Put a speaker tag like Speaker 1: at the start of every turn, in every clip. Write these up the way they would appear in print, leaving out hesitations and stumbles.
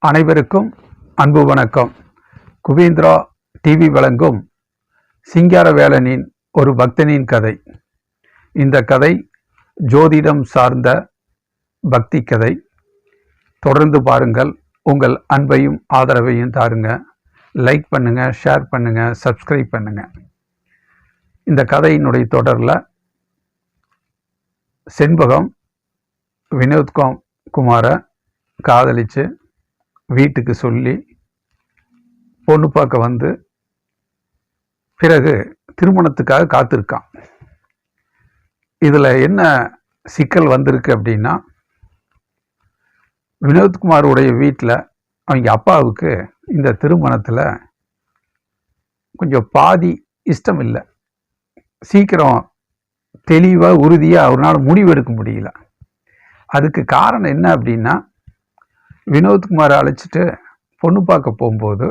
Speaker 1: அனைவருக்கும் அன்பு வணக்கம். குபேந்திரா டிவி வழங்கும் சிங்காரவேலனின் ஒரு பக்தனின் கதை. இந்த கதை ஜோதிடம் சார்ந்த பக்தி கதை. தொடர்ந்து பாருங்கள். உங்கள் அன்பையும் ஆதரவையும் தாருங்க. லைக் பண்ணுங்க, ஷேர் பண்ணுங்க, சப்ஸ்கிரைப் பண்ணுங்க. இந்த கதையினுடைய தொடரில் செண்பகம் வினோத்குமாரை காதலிச்சு வீட்டுக்கு சொல்லி பொண்ணு பார்க்க வந்து பிறகு திருமணத்துக்காக காத்திருக்கான். இதில் என்ன சிக்கல் வந்திருக்கு அப்படின்னா, வினோத்குமாருடைய வீட்டில் அவங்க அப்பாவுக்கு இந்த திருமணத்தில் கொஞ்சம் பாதி இஷ்டம் இல்லை. சீக்கிரம் தெளிவாக உறுதியாக அவரால் முடிவெடுக்க முடியல. அதுக்கு காரணம் என்ன அப்படின்னா, வினோத்குமாரை அழைச்சிட்டு பொண்ணு பார்க்க போகும்போது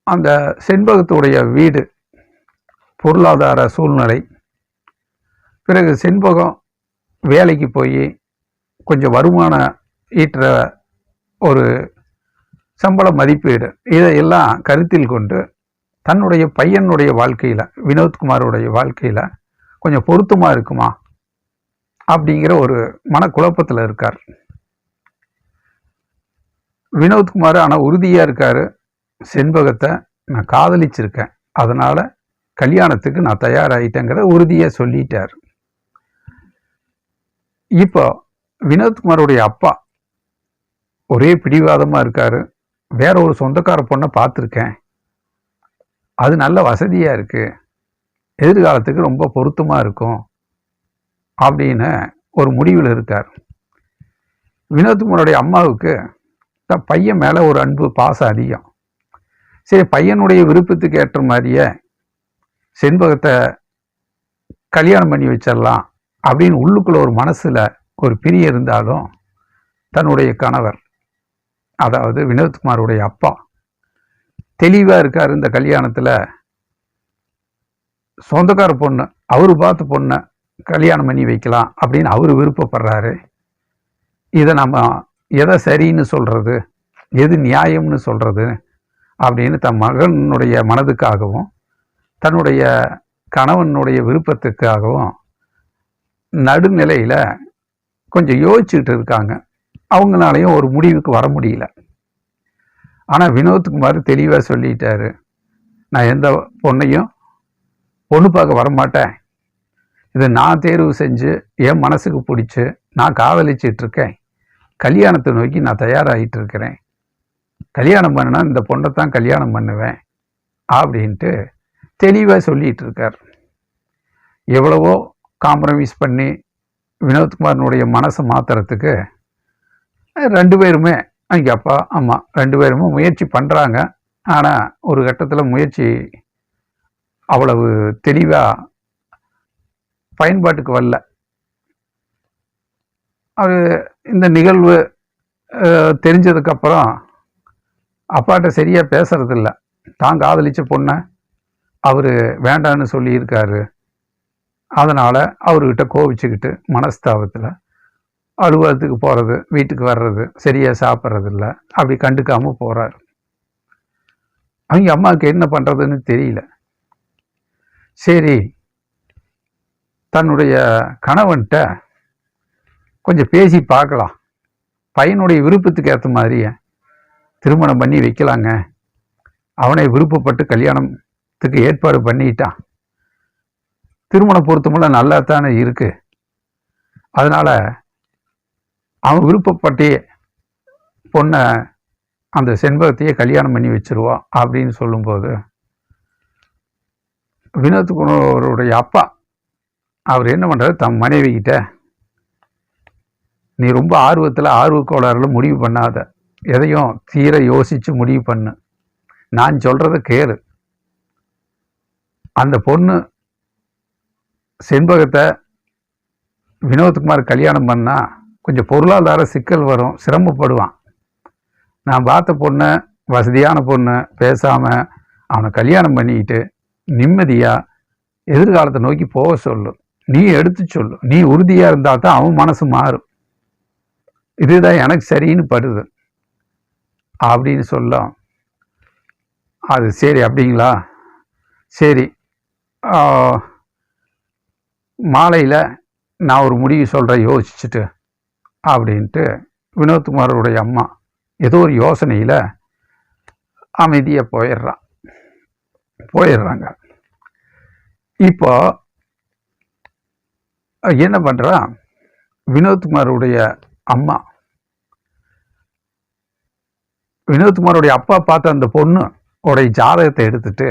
Speaker 1: அந்த செண்பகத்துடைய வீடு பொருளாதார சூழ்நிலை, பிறகு செண்பகம் வேலைக்கு போய் கொஞ்சம் வருமானம் ஈட்டுற ஒரு சம்பள மதிப்பீடு, இதையெல்லாம் கருத்தில் கொண்டு தன்னுடைய பையனுடைய வாழ்க்கையில், வினோத்குமாருடைய வாழ்க்கையில் கொஞ்சம் பொருத்தமாக இருக்குமா அப்படிங்கிற ஒரு மனக்குழப்பத்தில் இருக்கார் வினோத்குமார். ஆனால் உறுதியாக இருக்கார், செண்பகத்தை நான் காதலிச்சிருக்கேன், அதனால் கல்யாணத்துக்கு நான் தயாராகிட்டேங்கிற உறுதியாக சொல்லிட்டார். இப்போ வினோத்குமாருடைய அப்பா ஒரே பிடிவாதமாக இருக்கார். வேற ஒரு சொந்தக்கார பொண்ணை பார்த்துருக்கேன், அது நல்ல வசதியாக இருக்குது, எதிர்காலத்துக்கு ரொம்ப பொருத்தமாக இருக்கும் அப்படின்னு ஒரு முடிவில் இருக்கார். வினோத்குமாருடைய அம்மாவுக்கு தான் பையன் மேலே ஒரு அன்பு பாசம் அதிகம். சரி, பையனுடைய விருப்பத்துக்கு ஏற்ற மாதிரியே செண்பகத்தை கல்யாணம் பண்ணி வச்சிடலாம் அப்படின்னு உள்ளுக்குள்ள ஒரு மனசில் ஒரு பிரிய இருந்தாலும், தன்னுடைய கணவர், அதாவது வினோத்குமாருடைய அப்பா தெளிவாக இருக்கார். இந்த கல்யாணத்தில் சொந்தக்கார பொண்ணு, அவரு பார்த்து பொண்ணை கல்யாணம் பண்ணி வைக்கலாம் அப்படின்னு அவர் விருப்பப்படுறாரு. இதை நம்ம எதை சரின்னு சொல்கிறது, எது நியாயம்னு சொல்கிறது அப்படின்னு தன் மகனுடைய மனதுக்காகவும் தன்னுடைய கணவனுடைய விருப்பத்துக்காகவும் நடுநிலையில் கொஞ்சம் யோசிச்சுட்டு இருக்காங்க. அவங்களாலையும் ஒரு முடிவுக்கு வர முடியல. ஆனால் வினோத்குமார் தெளிவாக சொல்லிட்டாரு, நான் எந்த பொண்ணையும் பொண்ணு பார்க்க வரமாட்டேன், இதை நான் தேர்வு செஞ்சு என் மனசுக்கு பிடிச்சி நான் காதலிச்சிட்டு இருக்கேன், கல்யாணத்தை நோக்கி நான் தயாராகிட்டு இருக்கிறேன், கல்யாணம் பண்ணனா இந்த பொண்ணை தான் கல்யாணம் பண்ணுவேன் அப்படின்ட்டு தெளிவாக சொல்லிகிட்டு இருக்கார். எவ்வளவோ காம்ப்ரமைஸ் பண்ணி வினோத்குமாரனுடைய மனசை மாற்றுறதுக்கு ரெண்டு பேருமே, அவங்க அப்பா அம்மா ரெண்டு பேருமே முயற்சி பண்ணுறாங்க. ஆனால் ஒரு கட்டத்தில் முயற்சி அவ்வளவு தெளிவாக பயன்பாட்டுக்கு வரல. அது இந்த நிகழ்வு தெரிஞ்சதுக்கப்புறம் அப்பாட்ட சரியாக பேசுறதில்ல. தான் காதலிச்ச பொண்ணை அவர் வேண்டான்னு சொல்லியிருக்காரு. அதனால் அவர்கிட்ட கோவிச்சுக்கிட்டு மனஸ்தாபத்தில் அலுவலகத்துக்கு போகிறது, வீட்டுக்கு வர்றது, சரியாக சாப்பிட்றதில்ல, அப்படி கண்டுக்காமல் போகிறார். அவங்க அம்மாவுக்கு என்ன பண்ணுறதுன்னு தெரியல. சரி, தன்னுடைய கணவன்கிட்ட கொஞ்சம் பேசி பார்க்கலாம், பையனுடைய விருப்பத்துக்கு ஏற்ற மாதிரியே திருமணம் பண்ணி வைக்கலாங்க, அவனை விருப்பப்பட்டு கல்யாணத்துக்கு ஏற்பாடு பண்ணிட்டான், திருமண பொருத்தமெல்லாம் நல்லா தானே இருக்கு, அதனால் அவன் விருப்பப்பட்டே பொண்ணை அந்த செண்பகத்தையே கல்யாணம் பண்ணி வச்சிருவான் அப்படின்னு சொல்லும்போது, வினோத்குமாருடைய அப்பா அவர் என்ன பண்ணுறாரு, தம் மனைவிக்கிட்ட நீ ரொம்ப ஆர்வக்கோளாறில் முடிவு பண்ணாத, எதையும் தீர யோசித்து முடிவு பண்ணு, நான் சொல்கிறத கேளு, அந்த பொண்ணு செண்பகத்தை வினோத்குமார் கல்யாணம் பண்ணால் கொஞ்சம் பொருளாதார சிக்கல் வரும், சிரமப்படுவான், நான் பார்த்த பொண்ணை வசதியான பொண்ணை பேசாமல் அவனை கல்யாணம் பண்ணிக்கிட்டு நிம்மதியாக எதிர்காலத்தை நோக்கி போக சொல்லு, நீ எடுத்து சொல்லு, நீ உறுதியாக இருந்தால் தான் அவன் மனசு மாறும், இதுதான் எனக்கு சரின்னு படுது அப்படின்னு சொல்ல, அது சரி அப்படிங்களா, சரி மாலையில் நான் ஒரு முடிவு சொல்கிறேன் யோசிச்சுட்டு அப்படின்ட்டு வினோத்குமாரோடைய அம்மா ஏதோ ஒரு யோசனையில் அமைதியாக போயிடுறாங்க. இப்போ என்ன பண்ணுறா, வினோத்குமாரோடைய அம்மா, வினோத்குமாரோடைய அப்பா பார்த்த அந்த பொண்ணு உடைய ஜாதகத்தை எடுத்துட்டு,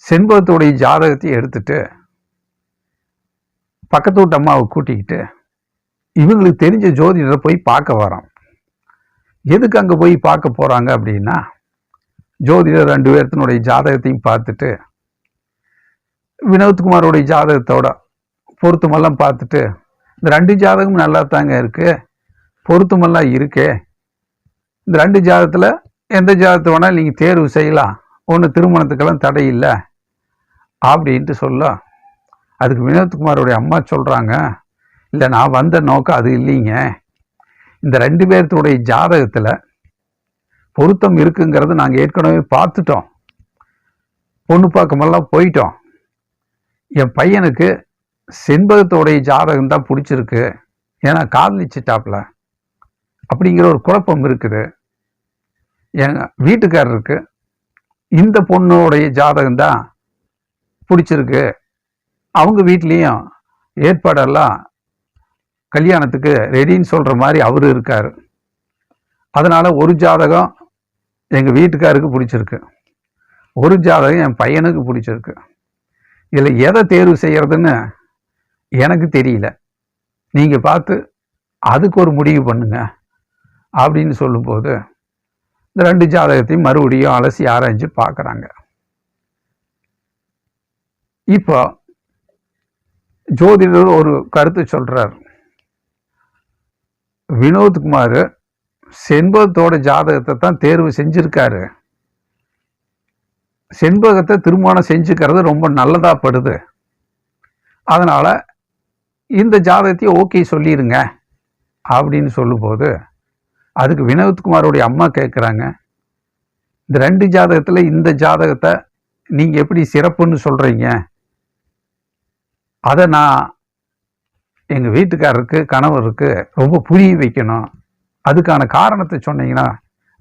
Speaker 1: செண்பகத்துடைய ஜாதகத்தை எடுத்துட்டு பக்கத்து வீட்டு அம்மாவை கூட்டிக்கிட்டு இவங்களுக்கு தெரிஞ்ச ஜோதிடரை போய் பார்க்க வரோம். எதுக்கு அங்கே போய் பார்க்க போகிறாங்க அப்படின்னா, ஜோதிடர் 2 பேர்த்தினுடைய ஜாதகத்தையும் பார்த்துட்டு வினோத்குமாரோடைய ஜாதகத்தோட பொருத்தமெல்லாம் பார்த்துட்டு, இந்த 2 ஜாதகமும் நல்லா தாங்க இருக்கு, பொருத்தமெல்லாம் இருக்கே, இந்த 2 ஜாதகத்தில் எந்த ஜாதகத்தை வேணாலும் நீங்கள் தேர்வு செய்யலாம், ஒன்று திருமணத்துக்கெல்லாம் தடை இல்லை அப்படின்ட்டு சொல்ல, அதுக்கு வினோத்குமாரோடைய அம்மா சொல்கிறாங்க, இல்லை நான் வந்த நோக்கம் அது இல்லைங்க, இந்த 2 பேர்த்துடைய ஜாதகத்தில் பொருத்தம் இருக்குங்கிறது நாங்கள் ஏற்கனவே பார்த்துட்டோம், பொண்ணு பார்க்கமெல்லாம் போயிட்டோம், என் பையனுக்கு செண்பகத்தோடைய ஜாதகம் தான் பிடிச்சிருக்கு, ஏன்னா காதலிச்சிட்டாப்ல அப்படிங்கிற ஒரு குழப்பம் இருக்குது, எங்கள் வீட்டுக்காரருக்கு இந்த பொண்ணோடைய ஜாதகம் தான் பிடிச்சிருக்கு, அவங்க வீட்லேயும் ஏற்பாடெல்லாம் கல்யாணத்துக்கு ரெடின்னு சொல்கிற மாதிரி அவர் இருக்கார், அதனால் ஒரு ஜாதகம் எங்கள் வீட்டுக்காருக்கு பிடிச்சிருக்கு, ஒரு ஜாதகம் என் பையனுக்கு பிடிச்சிருக்கு, இதில் எதை தேர்வு செய்கிறதுன்னு எனக்கு தெரியல, நீங்கள் பார்த்து அதுக்கு ஒரு முடிவு பண்ணுங்க அப்படின்னு சொல்லும்போது இந்த 2 ஜாதகத்தையும் மறுபடியும் அலசி ஆராய்ஞ்சு பார்க்குறாங்க. இப்போ ஜோதிடர் ஒரு கருத்து சொல்கிறார், வினோத்குமார் செண்பகத்தோட ஜாதகத்தை தான் தேர்வு செஞ்சுருக்காரு, செண்பகத்தை திருமணம் செஞ்சுக்கிறது ரொம்ப நல்லதா படுது, அதனால் இந்த ஜாதகத்தையும் ஓகே சொல்லிடுங்க அப்படின்னு சொல்லும்போது அதுக்கு வினோத்குமாரோடைய அம்மா கேட்குறாங்க, இந்த 2 ஜாதகத்தில் இந்த ஜாதகத்தை நீங்கள் எப்படி சிறப்புன்னு சொல்கிறீங்க, அதை நான் எங்கள் வீட்டுக்காரருக்கு கணவருக்கு ரொம்ப புரிய வைக்கணும், அதுக்கான காரணத்தை சொன்னீங்கன்னா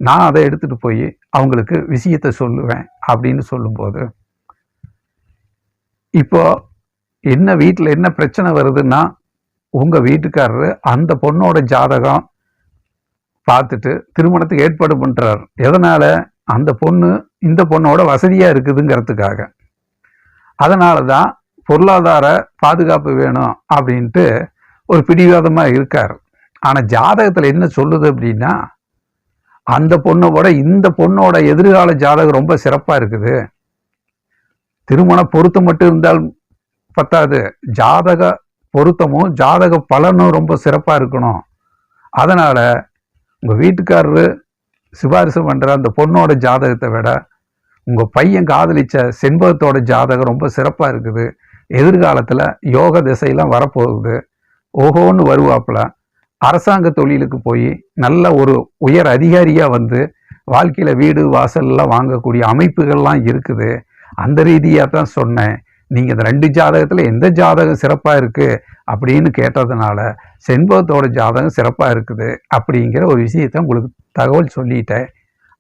Speaker 1: நான் அதை எடுத்துகிட்டு போய் அவங்களுக்கு விஷயத்தை சொல்லுவேன் அப்படின்னு சொல்லும்போது, இப்போ என்ன வீட்டில் என்ன பிரச்சனை வருதுன்னா, உங்கள் வீட்டுக்காரரு அந்த பொண்ணோட ஜாதகம் பார்த்துட்டு திருமணத்துக்கு ஏற்பாடு பண்ணுறார், எதனால் அந்த பொண்ணு இந்த பொண்ணோட வசதியாக இருக்குதுங்கிறதுக்காக, அதனால தான் பொருளாதார பாதுகாப்பு வேணும் அப்படின்ட்டு ஒரு பிடிவாதமாக இருக்கார். ஆனால் ஜாதகத்தில் என்ன சொல்லுது அப்படின்னா, அந்த பொண்ணோட இந்த பொண்ணோட எதிர்கால ஜாதகம் ரொம்ப சிறப்பாக இருக்குது, திருமண பொருத்தம் மட்டும் இருந்தால் பத்தாது, ஜாதக பொருத்தமும் ஜாதக பலனும் ரொம்ப சிறப்பாக இருக்கணும், அதனால் உங்கள் வீட்டுக்காரரு சிபாரிசு பண்ணுற அந்த பொண்ணோட ஜாதகத்தை விட உங்கள் பையன் காதலிச்ச செண்பகத்தோட ஜாதகம் ரொம்ப சிறப்பாக இருக்குது, எதிர்காலத்தில் யோக திசையெல்லாம் வரப்போகுது, ஓஹோன்னு வருவாப்புல, அரசாங்க தொழிலுக்கு போய் நல்ல ஒரு உயர் அதிகாரியாக வந்து வாழ்க்கையில் வீடு வாசல்லாம் வாங்கக்கூடிய அமைப்புகள்லாம் இருக்குது, அந்த ரீதியாக தான் சொன்னேன், நீங்கள் இந்த 2 ஜாதகத்தில் எந்த ஜாதகம் சிறப்பாக இருக்குது அப்படின்னு கேட்டதுனால செண்பகத்தோட ஜாதகம் சிறப்பாக இருக்குது அப்படிங்கிற ஒரு விஷயத்தை உங்களுக்கு தகவல் சொல்லிட்டேன்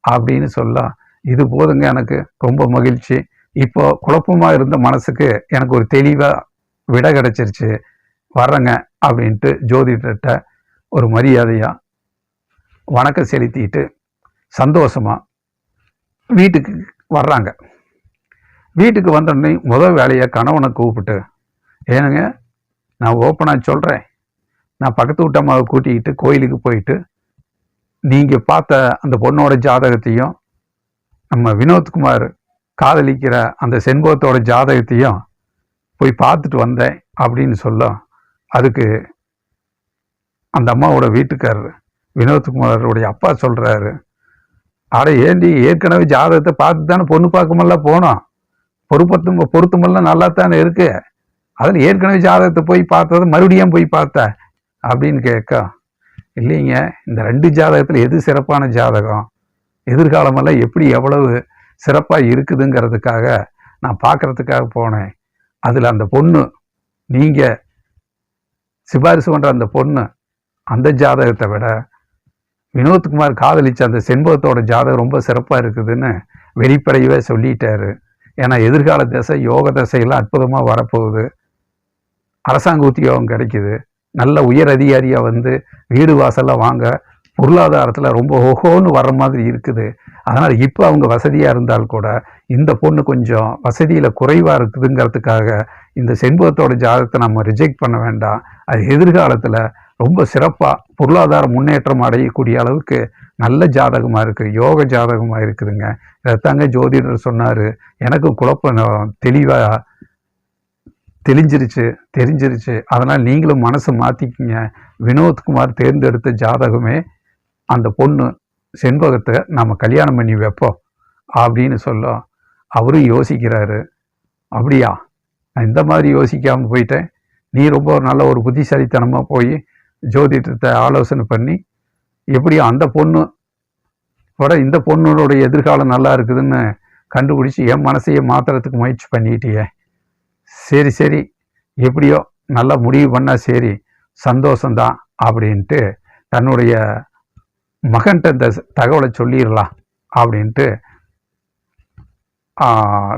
Speaker 1: அப்படின்னு சொல்ல, இது போதுங்க, எனக்கு ரொம்ப மகிழ்ச்சி, இப்போ குழப்பமாக இருந்த மனசுக்கு எனக்கு ஒரு தெளிவாக விடை கிடச்சிருச்சு, வர்றேங்க அப்படின்ட்டு ஜோதிடர்கிட்ட ஒரு மரியாதையாக வணக்கம் செலுத்திட்டு சந்தோஷமாக வீட்டுக்கு வர்றாங்க. வீட்டுக்கு வந்தோடனே முதல் வேலையை கணவனை கூப்பிட்டு, ஏனுங்க நான் ஓப்பனாக சொல்கிறேன், நான் பக்கத்து வீட்டம்மாவை கூட்டிக்கிட்டு கோயிலுக்கு போயிட்டு நீங்கள் பார்த்த அந்த பொண்ணோட ஜாதகத்தையும் நம்ம வினோத்குமார் காதலிக்கிற அந்த செண்பகத்தோட ஜாதகத்தையும் போய் பார்த்துட்டு வந்தேன் அப்படின்னு சொல்ல, அதுக்கு அந்த அம்மாவோட வீட்டுக்காரர் வினோத்குமாரோடைய அப்பா சொல்கிறாரு, அட ஏண்டி ஏற்கனவே ஜாதகத்தை பார்த்து தானே பொண்ணு பார்க்கமெல்லாம் போனோம், பொருத்தமெல்லாம் நல்லா தானே இருக்கு, அதில் ஏற்கனவே ஜாதகத்தை போய் பார்த்தது மறுபடியும் போய் பார்த்த அப்படின்னு கேட்க, இல்லைங்க, இந்த 2 ஜாதகத்தில் எது சிறப்பான ஜாதகம், எதிர்காலமெல்லாம் எப்படி எவ்வளவு சிறப்பாக இருக்குதுங்கிறதுக்காக நான் பார்க்குறதுக்காக போனேன். அதில் அந்த பொண்ணு, நீங்கள் சிபாரிசு பண்ணுற அந்த பொண்ணு, அந்த ஜாதகத்தை விட வினோத்குமார் காதலிச்ச அந்த செண்பகத்தோட ஜாதகம் ரொம்ப சிறப்பாக இருக்குதுன்னு வெளிப்படையவே சொல்லிட்டாரு. ஏன்னா எதிர்கால தசை, யோக தசையெல்லாம் அற்புதமாக வரப்போகுது. அரசாங்க உத்தியோகம் கிடைக்குது. நல்ல உயர் அதிகாரியாக வந்து வீடு வாசல்லாம் வாங்க, பொருளாதாரத்தில் ரொம்ப ஓஹோன்னு வர்ற மாதிரி இருக்குது. அதனால் இப்போ அவங்க வசதியாக இருந்தால் கூட இந்த பொண்ணு கொஞ்சம் வசதியில் குறைவாக இருக்குதுங்கிறதுக்காக இந்த செண்பகத்தோட ஜாதகத்தை நம்ம ரிஜெக்ட் பண்ண வேண்டாம். அது எதிர்காலத்தில் ரொம்ப சிறப்பாக பொருளாதார முன்னேற்றம் அடையக்கூடிய அளவுக்கு நல்ல ஜாதகமாக இருக்குது, யோக ஜாதகமாக இருக்குதுங்க. இதைத்தாங்க ஜோதிடர் சொன்னார். எனக்கும் குழப்பம் தெளிவாக தெரிஞ்சிருச்சு. அதனால் நீங்களும் மனசை மாற்றிக்கிங்க. வினோத்குமார் தேர்ந்தெடுத்த ஜாதகமே அந்த பொண்ணு செண்பகத்தை நம்ம கல்யாணம் பண்ணி வைப்போம் அப்படின்னு சொல்ல அவரும் யோசிக்கிறாரு. அப்படியா, நான் இந்த மாதிரி யோசிக்காமல் போயிட்டேன். நீ ரொம்ப நல்ல ஒரு புத்திசாலித்தனமாக போய் ஜோதிடத்தை ஆலோசனை பண்ணி எப்படியோ அந்த பொண்ணு விட இந்த பொண்ணுடைய எதிர்காலம் நல்லா இருக்குதுன்னு கண்டுபிடிச்சி என் மனசையே மாற்றுறதுக்கு முயற்சி பண்ணிக்கிட்டியே. சரி, எப்படியோ நல்லா முடிவு பண்ணால் சரி, சந்தோஷந்தான் அப்படின்ட்டு தன்னுடைய மகன்கிட்ட இந்த தகவலை சொல்லிடலாம் அப்படின்ட்டு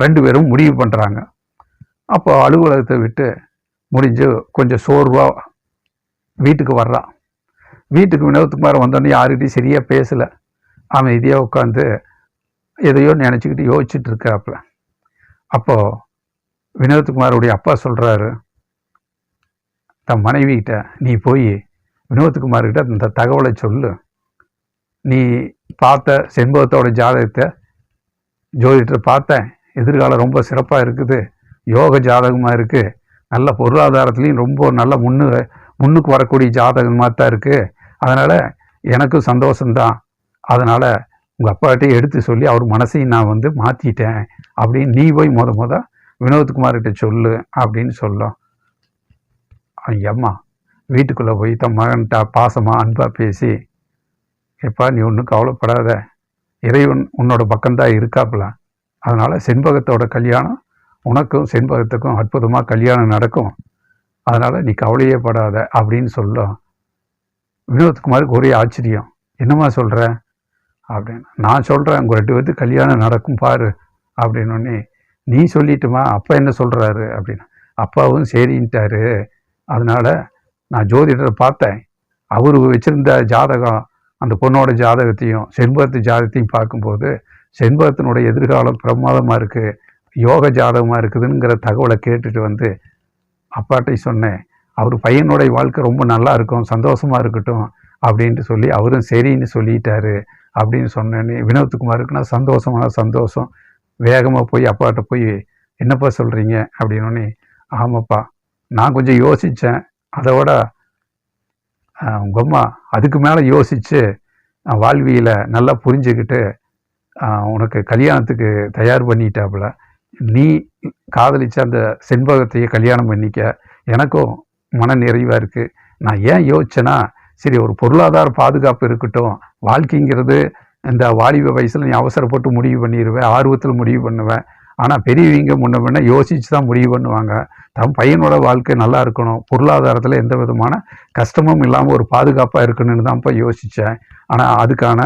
Speaker 1: 2 பேரும் முடிவு பண்ணுறாங்க. அப்போ அலுவலகத்தை விட்டு முடிஞ்சு கொஞ்சம் சோர்வாக வீட்டுக்கு வர்றான். வீட்டுக்கு வினோத்குமார் வந்தோடனே யாருக்கிட்டையும் சரியாக பேசலை. அமைதியாக உட்காந்து எதையோ நினச்சிக்கிட்டு யோசிச்சுட்டு இருக்காப்புல. அப்போது வினோத்குமாருடைய அப்பா சொல்கிறாரு, தன் மனைவிகிட்ட, நீ போய் வினோத்குமார்கிட்ட இந்த தகவலை சொல்லு. நீ பார்த்த செண்பகத்தோட ஜாதகத்தை ஜோதிடத்தை பார்த்தேன், எதிர்காலம் ரொம்ப சிறப்பாக இருக்குது, யோக ஜாதகமாக இருக்குது, நல்ல பொருளாதாரத்துலேயும் ரொம்ப நல்ல முன்னுக்கு வரக்கூடிய ஜாதகமாக தான் இருக்குது. அதனால் எனக்கும் சந்தோஷந்தான். அதனால் உங்கள் அப்பாகிட்டே எடுத்து சொல்லி அவர் மனசையும் நான் வந்து மாற்றிட்டேன் அப்படின்னு நீ போய் முத வினோத்குமார்கிட்ட சொல்லு அப்படின்னு சொல்லும். அவங்க அம்மா வீட்டுக்குள்ளே போய் தன் மகன்கிட்ட பாசமாக அன்பாக பேசி, எப்பா நீ ஒன்றும் கவலைப்படாத, இறைவன் உன்னோட பக்கம்தான் இருக்காப்புல. அதனால் செண்பகத்தோட கல்யாணம் உனக்கும் செண்பகத்துக்கும் அற்புதமாக கல்யாணம் நடக்கும். அதனால் நீ கவலையே படாத அப்படின்னு சொல்லும். வினோத்குமாருக்கு ஒரே ஆச்சரியம். என்னம்மா சொல்கிற அப்படின்னு. நான் சொல்கிறேன், உங்கள் 2 பேர்த்துக்கு கல்யாணம் நடக்கும் பாரு அப்படின்னோடனே, நீ சொல்லிட்டுமா, அப்பா என்ன சொல்கிறாரு அப்படின்னு. அப்பாவும் சரின்ட்டாரு. அதனால் நான் ஜோதிடரை பார்த்தேன், அவர் வச்சுருந்த ஜாதகம், அந்த பொண்ணோட ஜாதகத்தையும் செண்பகத்து ஜாதகத்தையும் பார்க்கும்போது செண்பகத்தினுடைய எதிர்காலம் பிரமாதமாக இருக்குது, யோக ஜாதகமாக இருக்குதுங்கிற தகவலை கேட்டுட்டு வந்து அப்பாட்டை சொன்னேன். அவர் பையனுடைய வாழ்க்கை ரொம்ப நல்லா இருக்கும், சந்தோஷமாக இருக்கட்டும் அப்படின்ட்டு சொல்லி அவரும் சரின்னு சொல்லிட்டாரு அப்படின்னு சொன்னேன்னு வினோத்குமாருக்கு நான் சந்தோஷம். வேகமாக போய் அப்பாட்ட போய், என்னப்பா சொல்கிறீங்க அப்படின்னோடனே, ஆமாப்பா நான் கொஞ்சம் யோசித்தேன், அதோட உங்கள் அம்மா அதுக்கு மேலே யோசித்து வாழ்வியில் நல்லா புரிஞ்சுக்கிட்டு உனக்கு கல்யாணத்துக்கு தயார் பண்ணிட்டாப்புல. நீ காதலிச்ச அந்த செண்பகத்தையே கல்யாணம் பண்ணிக்க, எனக்கும் மன நிறைவாக இருக்குது. நான் ஏன் யோசிச்சேன்னா, சரி ஒரு பொருளாதார பாதுகாப்பு இருக்கட்டும், வாழ்க்கைங்கிறது இந்த வாலிப வயசில் நீ அவசரப்பட்டு முடிவு பண்ணிடுவேன், ஆர்வத்தில் முடிவு பண்ணுவேன். ஆனால் பெரியவங்க முன்ன யோசித்து தான் முடிவு பண்ணுவாங்க. தன் பையனோட வாழ்க்கை நல்லா இருக்கணும், பொருளாதாரத்தில் எந்த விதமான கஷ்டமும் இல்லாமல் ஒரு பாதுகாப்பாக இருக்கணும்னு தான் இப்போ யோசித்தேன். ஆனால் அதுக்கான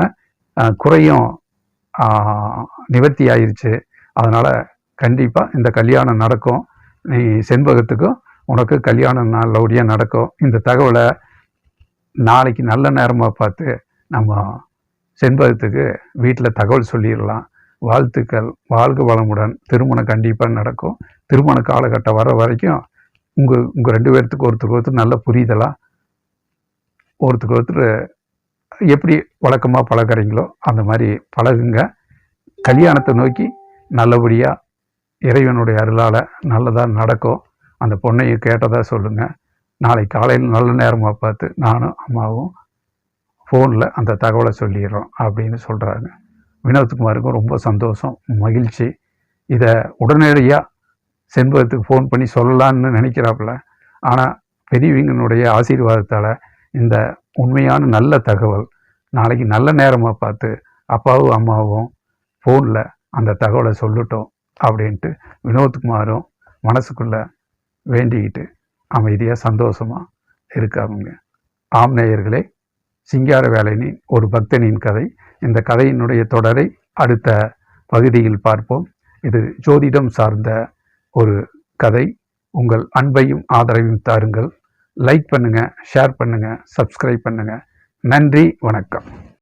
Speaker 1: குறையும் நிவர்த்தி ஆயிடுச்சு. அதனால் கண்டிப்பாக இந்த கல்யாணம் நடக்கும், நீ செண்பகத்துக்கும் உனக்கு கல்யாணம் நல்லபடியாக நடக்கும். இந்த தகவலை நாளைக்கு நல்ல நேரமாக பார்த்து நம்ம செண்பகத்துக்கு வீட்டில் தகவல் சொல்லிடலாம். வாழ்த்துக்கள், வாழ்க வளமுடன். திருமணம் கண்டிப்பாக நடக்கும். திருமண காலகட்டம் வர வரைக்கும் உங்கள் 2 பேர்த்துக்கு ஒருத்தருக்கு நல்ல புரிதலாக, ஒருத்தருக்கு எப்படி வழக்கமாக பழகிறீங்களோ அந்த மாதிரி பழகுங்க. கல்யாணத்தை நோக்கி நல்லபடியாக இறைவனுடைய அருளால் நல்லதாக நடக்கும். அந்த பொண்ணையும் கேட்டதாக சொல்லுங்கள். நாளை காலையில் நல்ல நேரமாக பார்த்து நானும் அம்மாவும் ஃபோனில் அந்த தகவலை சொல்லிடுறோம் அப்படின்னு சொல்கிறாங்க. வினோத்குமாருக்கும் ரொம்ப சந்தோஷம், மகிழ்ச்சி. இதை உடனடியாக செண்பகத்துக்கு ஃபோன் பண்ணி சொல்லலான்னு நினைக்கிறாப்புல. ஆனால் பெரியவங்களுடைய ஆசீர்வாதத்தால் இந்த உண்மையான நல்ல தகவல் நாளைக்கு நல்ல நேரமாக பார்த்து அப்பாவும் அம்மாவும் ஃபோனில் அந்த தகவலை சொல்லட்டும் அப்படின்ட்டு வினோத்குமாரும் மனசுக்குள்ளே வேண்டிக்கிட்டு அமைதியாக சந்தோஷமாக இருக்காங்க. ஆம் நேயர்களே, சிங்கார வேலனின் ஒரு பக்தனின் கதை. இந்த கதையினுடைய தொடரை அடுத்த பகுதியில் பார்ப்போம். இது ஜோதிடம் சார்ந்த ஒரு கதை. உங்கள் அன்பையும் ஆதரவையும் தாருங்கள். லைக் பண்ணுங்கள், ஷேர் பண்ணுங்கள், சப்ஸ்கிரைப் பண்ணுங்கள். நன்றி, வணக்கம்.